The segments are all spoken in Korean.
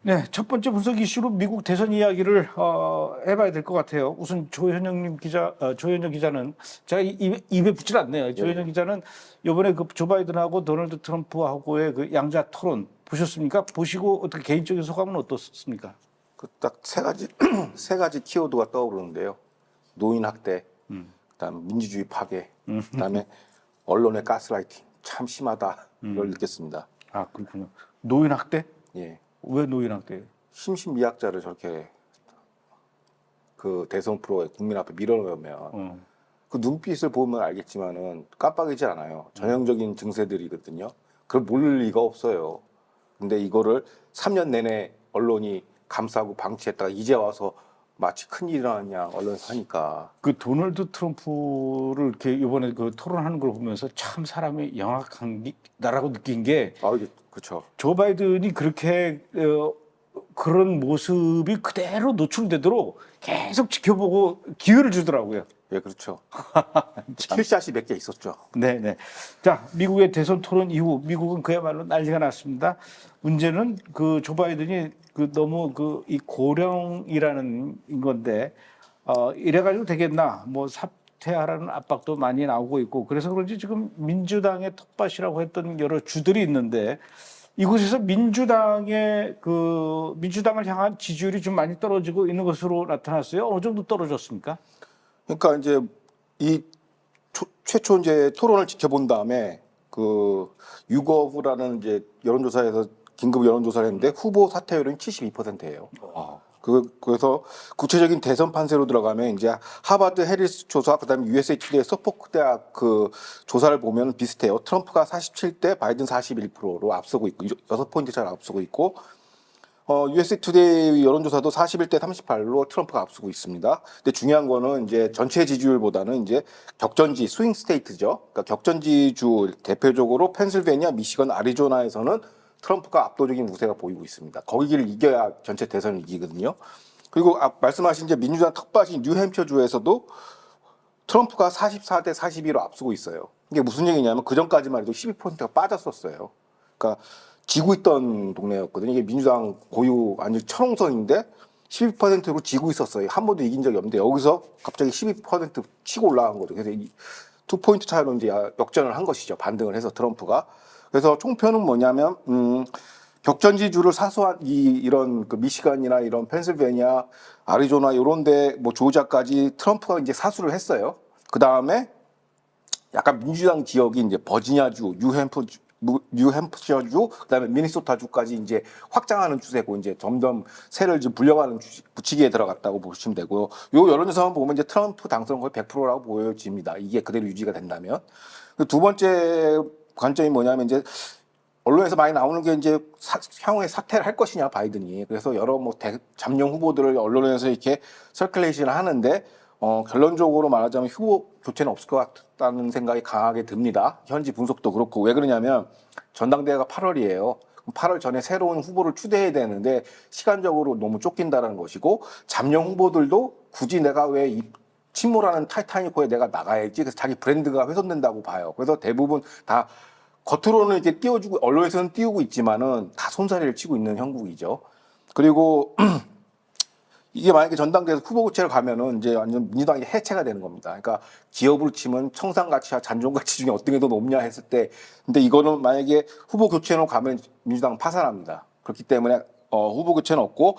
네, 첫 번째 분석 이슈로 미국 대선 이야기를 해봐야 될 것 같아요. 우선 조현영 기자는 제가 입에 붙질 않네요. 조현영 기자는 이번에 그 조 바이든하고 도널드 트럼프하고의 그 양자 토론 보셨습니까? 보시고 어떻게 개인적인 소감은 어떻습니까? 그 딱 세 가지 세 가지 키워드가 떠오르는데요. 노인 학대, 그다음 민주주의 파괴, 그다음에 언론의 가스라이팅 참 심하다 이걸 느꼈습니다. 아, 그렇군요. 노인 학대? 예, 왜 노인 학대? 심신미약자를 저렇게 그 대선 프로에 국민 앞에 밀어넣으면 어. 그 눈빛을 보면 알겠지만은 깜빡이지 않아요. 전형적인 증세들이거든요. 그걸 모를 리가 없어요. 근데 이거를 3년 내내 언론이 감싸고 방치했다가 이제 와서 마치 큰일이 나냐 언론에서 하니까. 그 도널드 트럼프를 이렇게 이번에 그 토론하는 걸 보면서 참 사람이 영악한다라고 느낀 게 이게 그렇죠. 조 바이든이 그렇게 그런 모습이 그대로 노출되도록 계속 지켜보고 기회를 주더라고요. 예, 그렇죠. 킬샷이 몇 개 있었죠. 네네. 자, 미국의 대선 토론 이후 미국은 그야말로 난리가 났습니다. 문제는 그 조 바이든이 그 너무 그 이 고령이라는 건데 이래가지고 되겠나? 뭐 사퇴하라는 압박도 많이 나오고 있고 그래서 그런지 지금 민주당의 텃밭이라고 했던 여러 주들이 있는데 이곳에서 민주당의 그 민주당을 향한 지지율이 좀 많이 떨어지고 있는 것으로 나타났어요. 어느 정도 떨어졌습니까? 그러니까 이제 이 최초 이제 토론을 지켜본 다음에 그 유거브라는 이제 여론조사에서 긴급 여론조사를 했는데 후보 사퇴율은 72%예요. 그래서 구체적인 대선 판세로 들어가면 이제 하버드 해리스 조사 그다음에 USA 투데이 서포크 대학 그 조사를 보면 비슷해요. 트럼프가 47대 바이든 41%로 앞서고 있고 6포인트 차로 앞서고 있고 USA 투데이 여론조사도 41대 38로 트럼프가 앞서고 있습니다. 근데 중요한 거는 이제 전체 지지율보다는 이제 격전지 스윙 스테이트죠. 그러니까 격전지 주 대표적으로 펜실베니아, 미시건, 애리조나에서는 트럼프가 압도적인 우세가 보이고 있습니다. 거기를 이겨야 전체 대선을 이기거든요. 그리고 말씀하신 이제 민주당 텃밭인 뉴햄처주에서도 트럼프가 44대 42로 앞서고 있어요. 이게 무슨 얘기냐면 그 전까지만 해도 12%가 빠졌었어요. 그러니까 지고 있던 동네였거든요. 이게 민주당 고유 아니 천홍선인데 12%로 지고 있었어요. 한 번도 이긴 적이 없는데 여기서 갑자기 12% 치고 올라간 거죠. 그래서 이 2포인트 차이로 이제 역전을 한 것이죠. 반등을 해서 트럼프가. 그래서 총표는 뭐냐면 격전지주를 사수한 이런 그 미시간이나 이런 펜실베니아, 애리조나 이런데 뭐 조지아까지 트럼프가 이제 사수를 했어요. 그 다음에 약간 민주당 지역이 이제 버지니아주, 뉴햄프셔주, 그다음에 미니소타주까지 이제 확장하는 추세고 이제 점점 세를 좀 불려가는 부치기에 들어갔다고 보시면 되고요. 요 여론조사만 보면 이제 트럼프 당선 거의 100%라고 보여집니다. 이게 그대로 유지가 된다면. 두 번째 관점이 뭐냐면 이제 언론에서 많이 나오는 게 이제 향후에 사퇴를 할 것이냐 바이든이. 그래서 여러 뭐 잠룡 후보들을 언론에서 이렇게 서큘레이션을 하는데 결론적으로 말하자면 후보 교체는 없을 것 같다는 생각이 강하게 듭니다. 현지 분석도 그렇고. 왜 그러냐면 전당대회가 8월이에요. 8월 전에 새로운 후보를 추대해야 되는데 시간적으로 너무 쫓긴다는 것이고 잠룡 후보들도 굳이 내가 왜 이 침몰하는 타이타닉호에 내가 나가야지. 그래서 자기 브랜드가 훼손된다고 봐요. 그래서 대부분 다 겉으로는 이렇게 띄워주고 언론에서는 띄우고 있지만은 다 손사래를 치고 있는 형국이죠. 그리고 이게 만약에 전당대회에서 후보 교체를 가면은 이제 완전 민주당이 해체가 되는 겁니다. 그러니까 기업으로 치면 청산가치와 잔존가치 중에 어떤 게 더 높냐 했을 때, 근데 이거는 만약에 후보 교체로 가면 민주당 파산합니다. 그렇기 때문에 후보 교체는 없고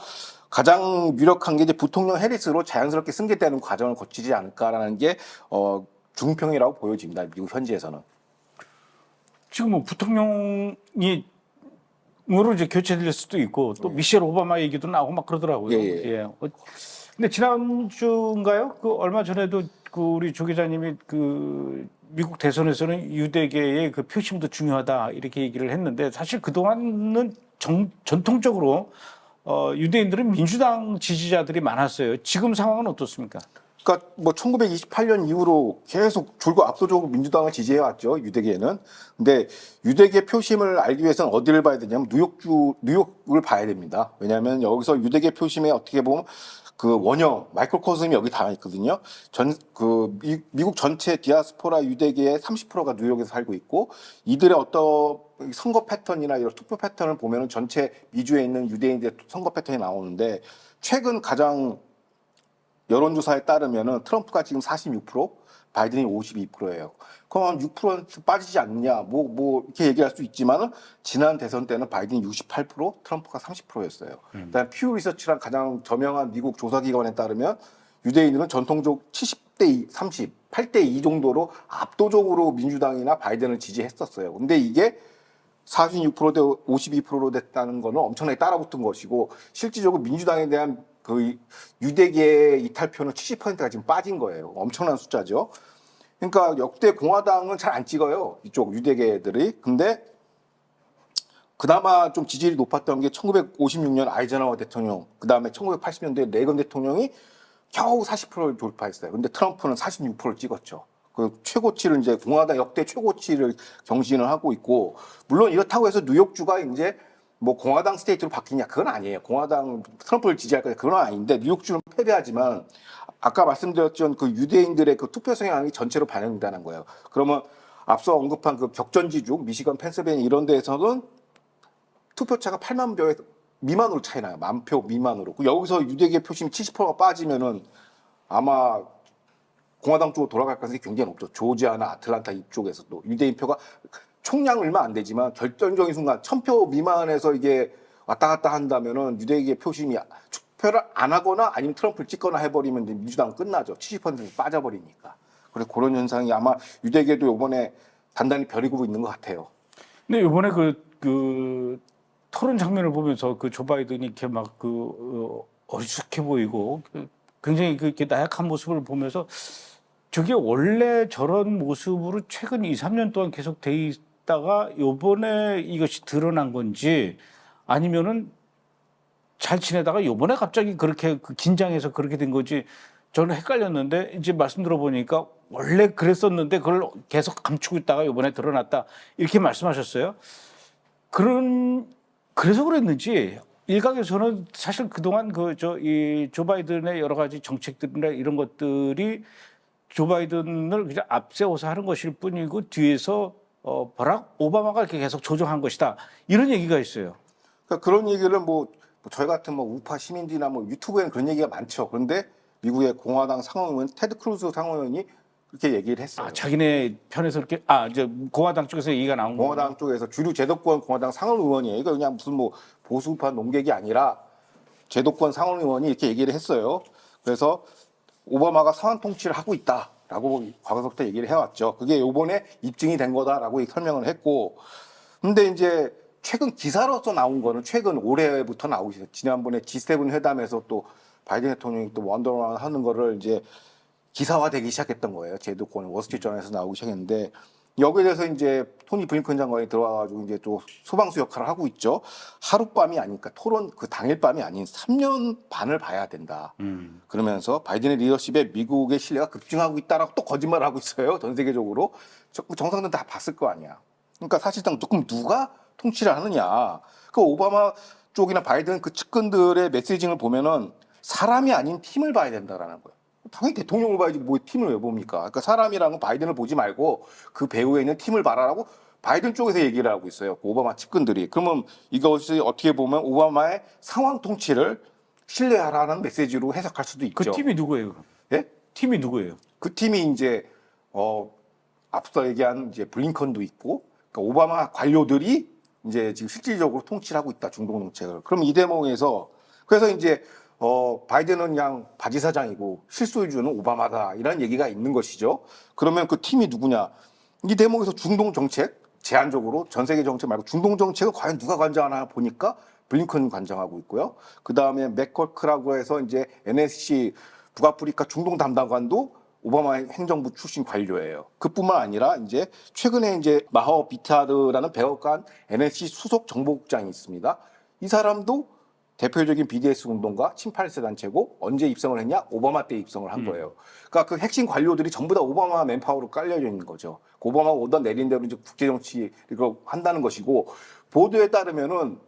가장 유력한 게 이제 부통령 해리스로 자연스럽게 승계되는 과정을 거치지 않을까라는 게 중평이라고 보여집니다. 미국 현지에서는. 지금 뭐 부통령이 으로 이제 교체될 수도 있고 또 미셸 오바마 얘기도 나오고 막 그러더라고요. 예. 근데 지난주인가요? 그 얼마 전에도 그 우리 조 기자님이 그 미국 대선에서는 유대계의 그 표심도 중요하다 이렇게 얘기를 했는데 사실 그동안은 전통적으로 유대인들은 민주당 지지자들이 많았어요. 지금 상황은 어떻습니까? 그러니까 뭐 1928년 이후로 계속 줄고 압도적으로 민주당을 지지해 왔죠, 유대계는. 근데 유대계 표심을 알기 위해서는 어디를 봐야 되냐면 뉴욕을 봐야 됩니다. 왜냐하면 여기서 유대계 표심에 어떻게 보면 그 원형 마이크로코스미 여기 다 있거든요. 미국 전체 디아스포라 유대계의 30%가 뉴욕에서 살고 있고 이들의 어떤 선거 패턴이나 이런 투표 패턴을 보면은 전체 미주에 있는 유대인들의 선거 패턴이 나오는데 최근 가장 여론조사에 따르면은 트럼프가 지금 46%, 바이든이 52%예요. 그럼 6% 빠지지 않느냐? 뭐 이렇게 얘기할 수 있지만은 지난 대선 때는 바이든이 68%, 트럼프가 30%였어요. 그다음에 퓨 리서치란 가장 저명한 미국 조사기관에 따르면 유대인들은 전통적 70대 2, 30, 8대 2 정도로 압도적으로 민주당이나 바이든을 지지했었어요. 근데 이게 46%대 52%로 됐다는 거는 엄청나게 따라붙은 것이고 실질적으로 민주당에 대한 그 유대계의 이탈표는 70%가 지금 빠진 거예요. 엄청난 숫자죠. 그러니까 역대 공화당은 잘 안 찍어요. 이쪽 유대계들이. 근데 그나마 좀 지지율이 높았던 게 1956년 아이젠하워 대통령, 그다음에 1980년대 레이건 대통령이 겨우 40%를 돌파했어요. 근데 트럼프는 46%를 찍었죠. 그 최고치를 이제 공화당 역대 최고치를 경신을 하고 있고 물론 이렇다고 해서 뉴욕주가 이제 뭐 공화당 스테이트로 바뀌냐 그건 아니에요. 공화당 트럼프를 지지할 거냐 그건 아닌데 뉴욕주는 패배하지만 아까 말씀드렸던 그 유대인들의 그 투표 성향이 전체로 반영된다는 거예요. 그러면 앞서 언급한 그 격전지주 미시건, 펜실베이니아 이런 데에서는 투표차가 8만 표 미만으로 차이 나요. 10,000표 미만으로. 여기서 유대계 표심이 70%가 빠지면은 아마 공화당 쪽으로 돌아갈 가능성이 굉장히 높죠. 조지아나 아틀란타 이쪽에서도 유대인 표가 총량 얼마 안 되지만 결정적인 순간 1,000표 미만에서 이게 왔다 갔다 한다면은 유대계 표심이 투표를 안 하거나 아니면 트럼프를 찍거나 해버리면 민주당은 끝나죠. 70% 빠져버리니까. 그래서 그런 현상이 아마 유대계도 이번에 단단히 벼리고 있는 것 같아요. 근데 이번에 그 토론 장면을 보면서 그 조 바이든이 이렇게 막 어리숙해 보이고 굉장히 그렇게 나약한 모습을 보면서 저게 원래 저런 모습으로 최근 2, 3년 동안 계속 돼 있다가 요번에 이것이 드러난 건지 아니면은 잘 지내다가 요번에 갑자기 그렇게 긴장해서 그렇게 된 건지 저는 헷갈렸는데 이제 말씀 들어보니까 원래 그랬었는데 그걸 계속 감추고 있다가 요번에 드러났다 이렇게 말씀하셨어요. 그래서 그랬는지 일각에서는 사실 그동안 이 조 바이든의 여러 가지 정책들이나 이런 것들이 조 바이든을 그냥 앞세워서 하는 것일 뿐이고 뒤에서 버락 오바마가 이렇게 계속 조정한 것이다 이런 얘기가 있어요. 그러니까 그런 얘기를 뭐 저희 같은 뭐 우파 시민들이나 뭐 유튜브에는 그런 얘기가 많죠. 그런데 미국의 공화당 상원의원 테드 크루즈 상원의원이 그렇게 얘기를 했어요. 아, 자기네 편에서 이렇게 이제 공화당 쪽에서 얘기가 나온 거예요. 공화당 쪽에서 주류 제도권 공화당 상원의원이에요. 이거 그냥 무슨 뭐 보수파 농객이 아니라 제도권 상원의원이 이렇게 얘기를 했어요. 그래서 오바마가 상원 통치를 하고 있다라고 과거부터 얘기를 해왔죠. 그게 이번에 입증이 된 거다라고 설명을 했고, 근데 이제 최근 기사로서 나온 거는 최근 올해부터 나오고 있어요. 지난번에 G7 회담에서 또 바이든 대통령이 또 원더런 하는 거를 이제 기사화되기 시작했던 거예요. 제도권 월스트리트저널에서 나오기 시작했는데 여기에 대해서 이제 토니 블링컨 장관이 들어와가지고 이제 또 소방수 역할을 하고 있죠. 하룻밤이 아니니까 토론 그 당일 밤이 아닌 3년 반을 봐야 된다. 그러면서 바이든의 리더십에 미국의 신뢰가 급증하고 있다라고 또 거짓말을 하고 있어요. 전 세계적으로 정상들은 다 봤을 거 아니야. 그러니까 사실상 조금 누가 통치를 하느냐. 그 오바마 쪽이나 바이든 그 측근들의 메시징을 보면은 사람이 아닌 팀을 봐야 된다라는 거예요. 당연히 대통령을 봐야지 뭐 팀을 왜 봅니까? 그러니까 사람이랑은 바이든을 보지 말고 그 배후에 있는 팀을 봐라라고 바이든 쪽에서 얘기를 하고 있어요. 그 오바마 측근들이. 그러면 이것이 어떻게 보면 오바마의 상황 통치를 신뢰하라는 메시지로 해석할 수도 있죠. 그 팀이 누구예요? 예? 팀이 누구예요? 그 팀이 이제 앞서 얘기한 이제 블링컨도 있고 그러니까 오바마 관료들이 이제 지금 실질적으로 통치를 하고 있다. 중동 정책을. 그럼 이 대목에서 그래서 이제 바이든은 그냥 바지사장이고 실소유주는 오바마다 이런 얘기가 있는 것이죠. 그러면 그 팀이 누구냐? 이 대목에서 중동 정책 제한적으로 전 세계 정책 말고 중동 정책을 과연 누가 관장하나 보니까 블링컨이 관장하고 있고요. 그 다음에 맥커크라고 해서 이제 NSC 북아프리카 중동 담당관도 오바마 행정부 출신 관료예요. 그뿐만 아니라 이제 최근에 이제 마허 비타르라는 백악관 NSC 수석 정보국장이 있습니다. 이 사람도 대표적인 BDS 운동가 친팔레스 단체고 언제 입성을 했냐? 오바마 때 입성을 한 거예요. 그러니까 그 핵심 관료들이 전부 다 오바마 맨파워로 깔려져 있는 거죠. 오바마가 오던 내린 대로 이제 국제 정치 이거 한다는 것이고 보도에 따르면은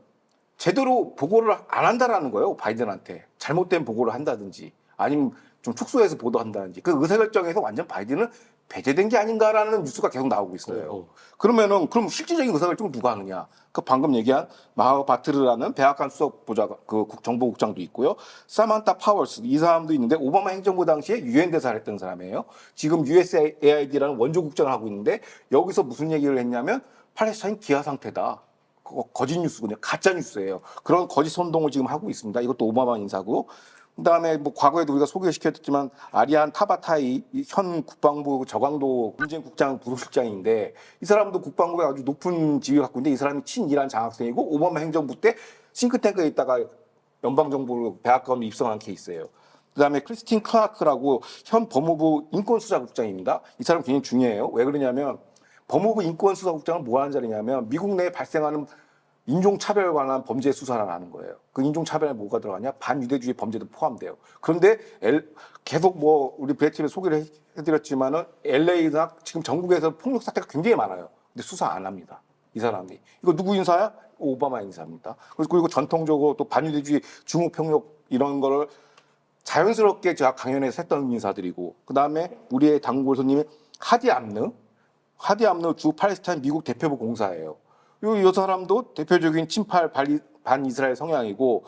제대로 보고를 안 한다라는 거예요. 바이든한테. 잘못된 보고를 한다든지 아니면 좀 축소해서 보도한다든지 그 의사결정에서 완전 바이든은 배제된 게 아닌가라는 뉴스가 계속 나오고 있어요. 그러면은 그럼 실질적인 의사결정은 누가 하느냐? 그 방금 얘기한 마하 바트르라는 백악관 수석 보좌관 그 정보국장도 있고요. 사만타 파워스 이 사람도 있는데 오바마 행정부 당시에 유엔 대사를 했던 사람이에요. 지금 USAID라는 원조 국장을 하고 있는데 여기서 무슨 얘기를 했냐면 팔레스타인 기아 상태다. 그거 거짓 뉴스군요. 가짜 뉴스예요. 그런 거짓 선동을 지금 하고 있습니다. 이것도 오바마 인사고. 그다음에 뭐 과거에도 우리가 소개시켰지만 아리안 타바타이 현 국방부 저강도 군쟁국장 부속실장인데 이 사람도 국방부에 아주 높은 지위 갖고 있는데 이 사람이 친이란 장학생이고 오바마 행정부 때 싱크탱크에 있다가 연방정부 백악관으로 입성한 케이스예요. 그다음에 크리스틴 클라크라고 현 법무부 인권수사국장입니다. 이 사람 굉장히 중요해요. 왜 그러냐면 법무부 인권수사국장은 뭐 하는 자리냐면 미국 내에 발생하는 인종차별에 관한 범죄 수사를 하는 거예요. 그 인종차별에 뭐가 들어가냐? 반유대주의 범죄도 포함돼요. 그런데 계속 뭐 우리 브레티에 소개를 해드렸지만은 LA나 지금 전국에서 폭력 사태가 굉장히 많아요. 근데 수사 안 합니다. 이 사람이. 이거 누구 인사야? 오바마 인사입니다. 그리고 전통적으로 또 반유대주의 중국폭력 이런 거를 자연스럽게 제가 강연에서 했던 인사들이고 그다음에 우리의 단골 손님이 하디 암느 주 팔레스타인 미국 대표부 공사예요. 이 사람도 대표적인 친팔 반이스라엘 성향이고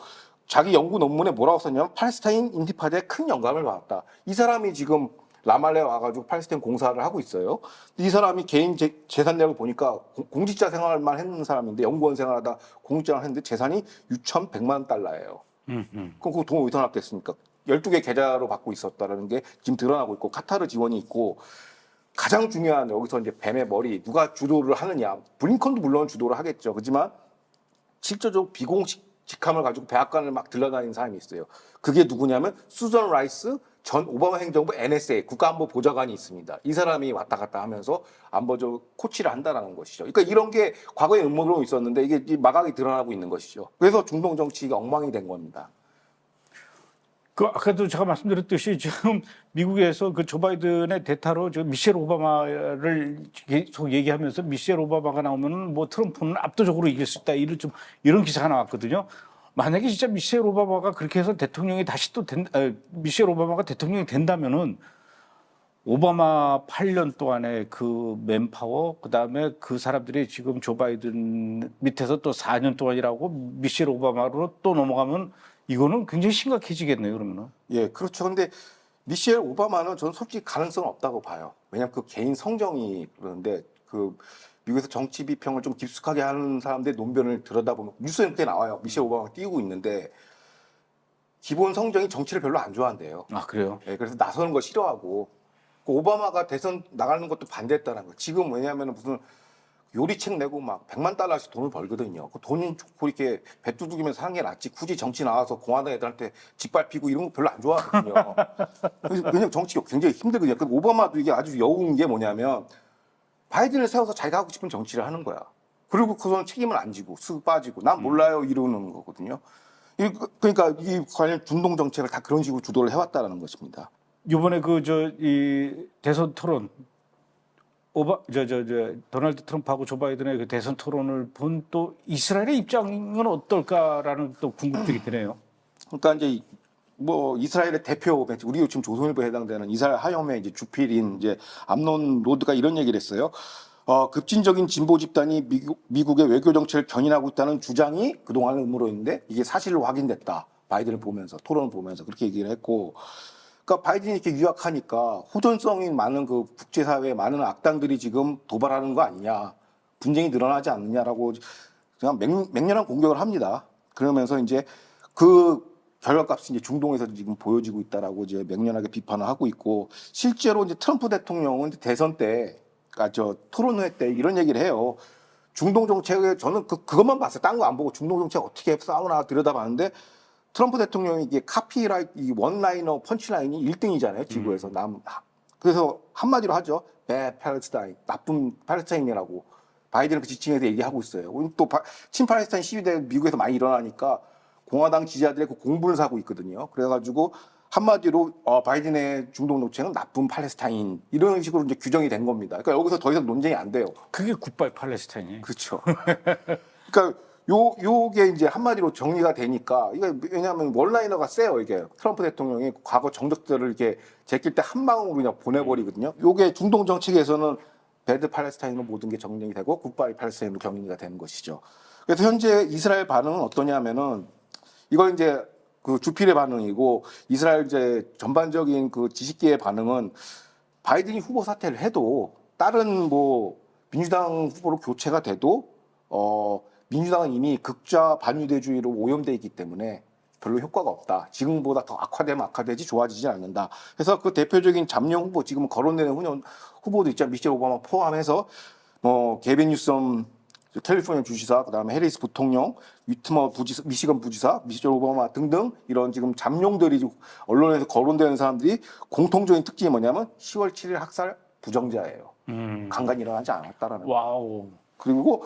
자기 연구 논문에 뭐라고 썼냐면 팔레스타인 인티파드에 큰 영감을 받았다. 이 사람이 지금 라말레에 와가지고 팔레스타인 공사를 하고 있어요. 이 사람이 개인 재산 내역을 보니까 공직자 생활만 했는 사람인데 연구원 생활하다 공직자를 했는데 재산이 6,100만 달러예요. 그럼 그 돈 어디서 났겠습니까? 12개 계좌로 받고 있었다는 게 지금 드러나고 있고 카타르 지원이 있고 가장 중요한 여기서 이제 뱀의 머리 누가 주도를 하느냐 블링컨도 물론 주도를 하겠죠. 그렇지만 실질적으로 비공식 직함을 가지고 백악관을 막 들러다니는 사람이 있어요. 그게 누구냐면 수전 라이스 전 오바마 행정부 NSA 국가안보보좌관이 있습니다. 이 사람이 왔다 갔다 하면서 안보적 코치를 한다는 것이죠. 그러니까 이런 게 과거에 음모로 있었는데 이게 마각이 드러나고 있는 것이죠. 그래서 중동 정치가 엉망이 된 겁니다. 그 아까도 제가 말씀드렸듯이 지금 미국에서 그 조 바이든의 대타로 지금 미셸 오바마를 계속 얘기하면서 미셸 오바마가 나오면은 뭐 트럼프는 압도적으로 이길 수 있다 이런 기사가 나왔거든요. 만약에 진짜 미셸 오바마가 그렇게 해서 대통령이 다시 또 미셸 오바마가 대통령이 된다면은 오바마 8년 동안의 그 맨파워 그다음에 그 사람들이 지금 조 바이든 밑에서 또 4년 동안이라고 미셸 오바마로 또 넘어가면 이거는 굉장히 심각해지겠네요, 그러면은. 예, 그렇죠. 근데 미셸 오바마는 저는 솔직히 가능성은 없다고 봐요. 왜냐하면 그 개인 성정이 그러는데 그 미국에서 정치 비평을 좀 깊숙하게 하는 사람들의 논변을 들여다보면 뉴스에 그렇게 나와요. 미셸 오바마가 띄우고 있는데 기본 성정이 정치를 별로 안 좋아한대요. 아, 그래요? 예, 그래서 나서는 걸 싫어하고 그 오바마가 대선 나가는 것도 반대했다는 거예요. 지금 왜냐하면 무슨 요리책 내고 막 100만 달러씩 돈을 벌거든요. 그 돈이 좋고 이렇게 배 두들기면서 사는 게 낫지. 굳이 정치 나와서 공화당 애들한테 짓밟히고 이런 거 별로 안 좋아하거든요. 그냥 정치가 굉장히 힘들거든요. 그 오바마도 이게 아주 여운 게 뭐냐면 바이든을 세워서 자기가 하고 싶은 정치를 하는 거야. 그리고 그건 책임을 안 지고 쓱 빠지고 난 몰라요 이러는 거거든요. 그러니까 이 관련 중동 정책을 다 그런 식으로 주도를 해왔다는 것입니다. 이번에 이 대선 토론 도널드 트럼프하고 조 바이든의 그 대선 토론을 본 또 이스라엘의 입장은 어떨까라는 또 궁금증이 드네요. 그러니까 이제 뭐 이스라엘의 대표 우리 지금 조선일보에 해당되는 이스라엘 하염의 이제 주필인 이제 암논 로드가 이런 얘기를 했어요. 급진적인 진보 집단이 미국의 외교 정책을 견인하고 있다는 주장이 그동안 음모론인데 이게 사실로 확인됐다. 바이든을 보면서 토론을 보면서 그렇게 얘기를 했고. 그러니까 바이든이 이렇게 유약하니까 호전성이 많은 그 국제사회의 많은 악당들이 지금 도발하는 거 아니냐, 분쟁이 늘어나지 않느냐라고 그냥 맹렬한 공격을 합니다. 그러면서 이제 그 결과값이 이제 중동에서 지금 보여지고 있다라고 이제 맹렬하게 비판을 하고 있고 실제로 이제 트럼프 대통령은 대선 때, 그러니까 토론회 때 이런 얘기를 해요. 중동 정책에 저는 그것만 봤어요. 딴 거 안 보고 중동 정책 어떻게 싸우나 들여다봤는데. 트럼프 대통령이 이게 이 원라이너 펀치라인이 1등이잖아요. 지구에서 그래서 한마디로 하죠. Bad Palestine, 나쁜 팔레스타인이라고 바이든은 그 지칭해서 얘기하고 있어요. 또 친팔레스타인 시위대 미국에서 많이 일어나니까 공화당 지지자들의 그 공분을 사고 있거든요. 그래가지고 한마디로 바이든의 중동 정책은 나쁜 팔레스타인 이런 식으로 이제 규정이 된 겁니다. 그러니까 여기서 더 이상 논쟁이 안 돼요. 그게 굿바이 팔레스타인이에요. 그렇죠. 그러니까 요게 이제 한마디로 정리가 되니까 이게 왜냐하면 원라이너가 세요. 이게 트럼프 대통령이 과거 정적들을 이렇게 제낄 때 한 방울로 그냥 보내버리거든요. 요게 중동 정책에서는 배드 팔레스타인으로 모든 게 정리가 되고 굿바이 팔레스타인으로 정리가 되는 것이죠. 그래서 현재 이스라엘 반응은 어떠냐면은 이걸 이제 그 주필의 반응이고 이스라엘 이제 전반적인 그 지식계의 반응은 바이든이 후보 사퇴를 해도 다른 뭐 민주당 후보로 교체가 돼도 민주당은 이미 극좌 반유대주의로 오염돼 있기 때문에 별로 효과가 없다. 지금보다 더 악화되면 악화되지 좋아지지 않는다. 그래서 그 대표적인 잠룡 후보 지금 거론되는 후보도 있잖아요. 미셸 오바마 포함해서 게빈 뉴섬 캘리포니아 주지사, 그다음에 해리스 부통령, 위트머 부지사, 미시건 부지사, 미셸 오바마 등등 이런 지금 잠룡들이 언론에서 거론되는 사람들이 공통적인 특징이 뭐냐면 10월 7일 학살 부정자예요. 강간이 일어나지 않았다라는. 와우. 그리고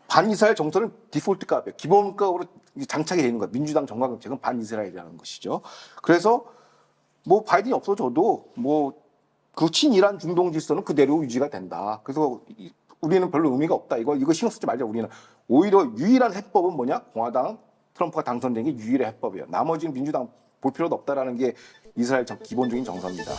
반이스라엘 정서는 디폴트 값이에요. 기본값으로 장착이 되는 거예요. 민주당 정강 정책은 반이스라엘이라는 것이죠. 그래서 뭐 바이든이 없어져도 뭐 그 친이란 중동 질서는 그대로 유지가 된다. 그래서 우리는 별로 의미가 없다. 이거 신경 쓰지 말자. 우리는 오히려 유일한 해법은 뭐냐? 공화당 트럼프가 당선된 게 유일의 해법이에요. 나머지는 민주당 볼 필요도 없다라는 게 이스라엘 기본적인 정서입니다.